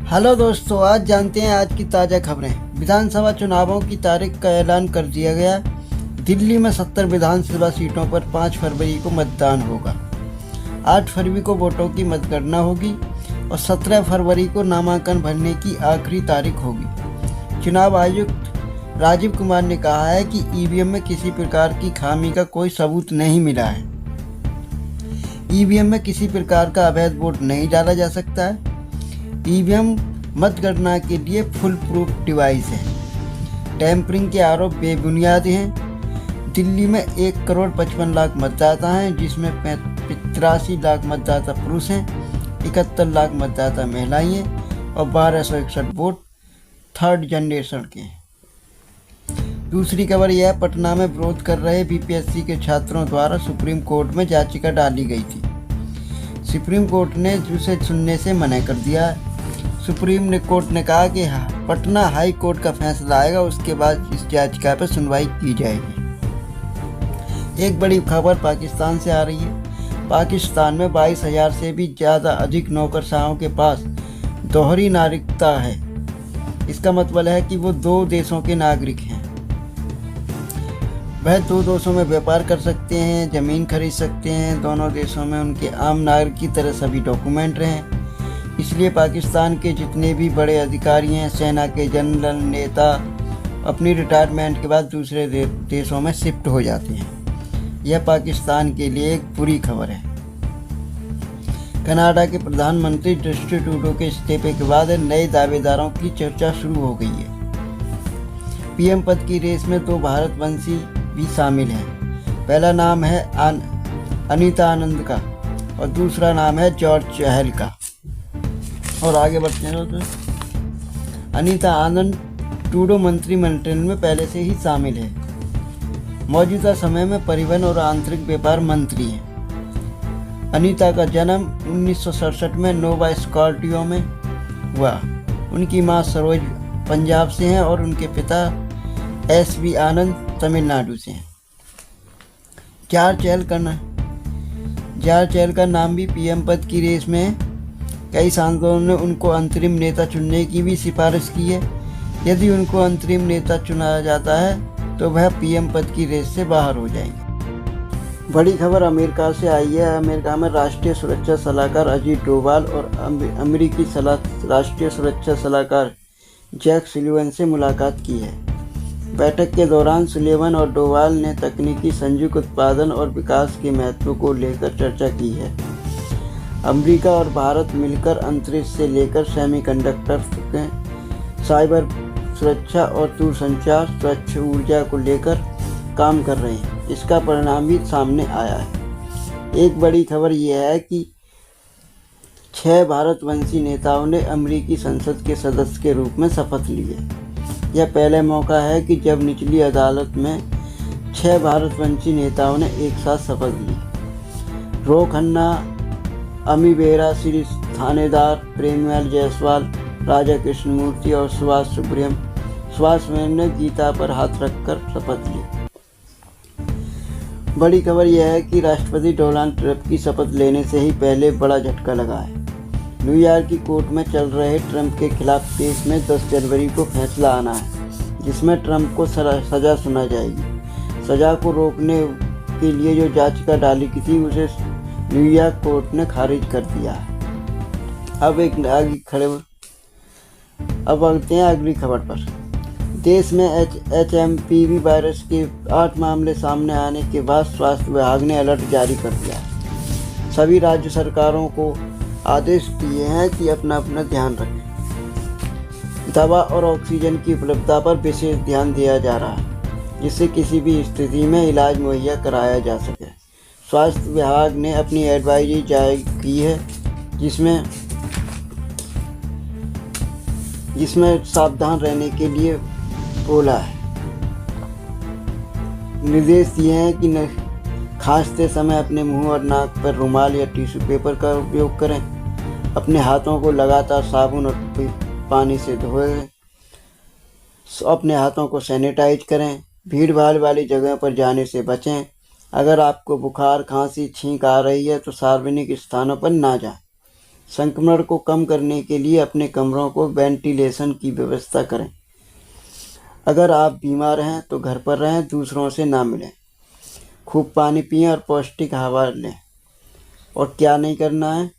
Hello दोस्तों, आज जानते हैं आज की ताज़ा खबरें। विधानसभा चुनावों की तारीख का ऐलान कर दिया गया। दिल्ली में 70 विधानसभा सीटों पर 5 फरवरी को मतदान होगा। 8 फरवरी को वोटों की मतगणना होगी और 17 फरवरी को नामांकन भरने की आखिरी तारीख होगी। चुनाव आयुक्त राजीव कुमार ने कहा है कि ईवीएम में किसी प्रकार की खामी का कोई सबूत नहीं मिला है। ईवीएम में किसी प्रकार का अवैध वोट नहीं डाला जा सकता है। ईवीएम मतगणना के लिए फुल प्रूफ डिवाइस है। टैंपरिंग के आरोप बेबुनियाद हैं। दिल्ली में 1,55,00,000 मतदाता हैं, जिसमें 83 लाख मतदाता पुरुष हैं, 71 लाख मतदाता महिलाएं हैं और 1261 वोट थर्ड जनरेशन के हैं। दूसरी खबर यह है, पटना में विरोध कर रहे बीपीएससी के छात्रों द्वारा सुप्रीम कोर्ट में याचिका डाली गई थी। सुप्रीम कोर्ट ने उसे सुनने से मना कर दिया। सुप्रीम कोर्ट ने कहा कि पटना हाई कोर्ट का फैसला आएगा, उसके बाद इस याचिका पर सुनवाई की जाएगी। एक बड़ी खबर पाकिस्तान से आ रही है। पाकिस्तान में 22,000 से भी ज़्यादा अधिक नौकरशाहों के पास दोहरी नागरिकता है। इसका मतलब है कि वो 2 देशों के नागरिक हैं। वह 2 देशों में व्यापार कर सकते हैं, ज़मीन खरीद सकते हैं। दोनों देशों में उनके आम नागरिक की तरह सभी डॉक्यूमेंट हैं। इसलिए पाकिस्तान के जितने भी बड़े अधिकारी हैं, सेना के जनरल, नेता, अपनी रिटायरमेंट के बाद दूसरे देशों में शिफ्ट हो जाते हैं। यह पाकिस्तान के लिए एक बुरी खबर है। कनाडा के प्रधानमंत्री जस्टिन ट्रूडो के इस्तीफे के बाद नए दावेदारों की चर्चा शुरू हो गई है। पीएम पद की रेस में 2 भारतवंशी भी शामिल हैं। पहला नाम है अनीता आनंद का और दूसरा नाम है जॉर्ज चहल का। और आगे बढ़ते हैं तो अनीता आनंद ट्रूडो मंत्रिमंडल में पहले से ही शामिल है। मौजूदा समय में परिवहन और आंतरिक व्यापार मंत्री हैं। अनीता का जन्म 1967 में नोवा स्कॉटिया में हुआ। उनकी मां सरोज पंजाब से हैं और उनके पिता एस.वी. आनंद तमिलनाडु से हैं। जॉर्ज चहल का नाम भी पीएम पद की रेस में है। कई सांसदों ने उनको अंतरिम नेता चुनने की भी सिफारिश की है। यदि उनको अंतरिम नेता चुना जाता है तो वह पीएम पद की रेस से बाहर हो जाएंगे। बड़ी खबर अमेरिका से आई है। अमेरिका में राष्ट्रीय सुरक्षा सलाहकार अजीत डोभाल और अमेरिकी राष्ट्रीय सुरक्षा सलाहकार जैक सुलिवन से मुलाकात की है। बैठक के दौरान सुलिवन और डोभाल ने तकनीकी संयुक्त उत्पादन और विकास के महत्व को लेकर चर्चा की है। अमेरिका और भारत मिलकर अंतरिक्ष से लेकर सेमीकंडक्टर, साइबर सुरक्षा और दूरसंचार, स्वच्छ ऊर्जा को लेकर काम कर रहे हैं। इसका परिणाम भी सामने आया है। एक बड़ी खबर यह है कि 6 भारतवंशी नेताओं ने अमेरिकी संसद के सदस्य के रूप में शपथ ली है। यह पहला मौका है कि जब निचली अदालत में 6 भारतवंशी नेताओं ने एक साथ शपथ ली। रो खन्ना, अमी बेरा, श्री थानेदार, प्रेमलाल जायसवाल, राजा कृष्णमूर्ति और सुभाष सुब्रमण्यम ने गीता पर हाथ रखकर शपथ ली। बड़ी खबर यह है कि राष्ट्रपति डोनाल्ड ट्रंप की शपथ लेने से ही पहले बड़ा झटका लगा है। न्यूयॉर्क की कोर्ट में चल रहे ट्रंप के खिलाफ केस में 10 जनवरी को फैसला आना है, जिसमें ट्रंप को सजा सुना जाएगी। सजा को रोकने के लिए जो याचिका डाली गई थी उसे न्यूयॉर्क कोर्ट ने खारिज कर दिया। अब बढ़ते हैं अगली खबर पर। देश में एचएमपीवी वायरस के 8 मामले सामने आने के बाद स्वास्थ्य विभाग ने अलर्ट जारी कर दिया। सभी राज्य सरकारों को आदेश दिए हैं कि अपना ध्यान रखें। दवा और ऑक्सीजन की उपलब्धता पर विशेष ध्यान दिया जा रहा है, जिससे किसी भी स्थिति में इलाज मुहैया कराया जा सके। स्वास्थ्य विभाग ने अपनी एडवाइजरी जारी की है, जिसमें सावधान रहने के लिए बोला है। निर्देश दिए हैं कि खांसते समय अपने मुंह और नाक पर रुमाल या टिश्यू पेपर का उपयोग करें। अपने हाथों को लगातार साबुन और पानी से धोएं। अपने हाथों को सैनिटाइज करें। भीड़ भाड़ वाली जगह पर जाने से बचें। अगर आपको बुखार, खांसी, छींक आ रही है तो सार्वजनिक स्थानों पर ना जाएं। संक्रमण को कम करने के लिए अपने कमरों को वेंटिलेशन की व्यवस्था करें। अगर आप बीमार हैं तो घर पर रहें, दूसरों से ना मिलें। खूब पानी पिएं और पौष्टिक आहार लें। और क्या नहीं करना है,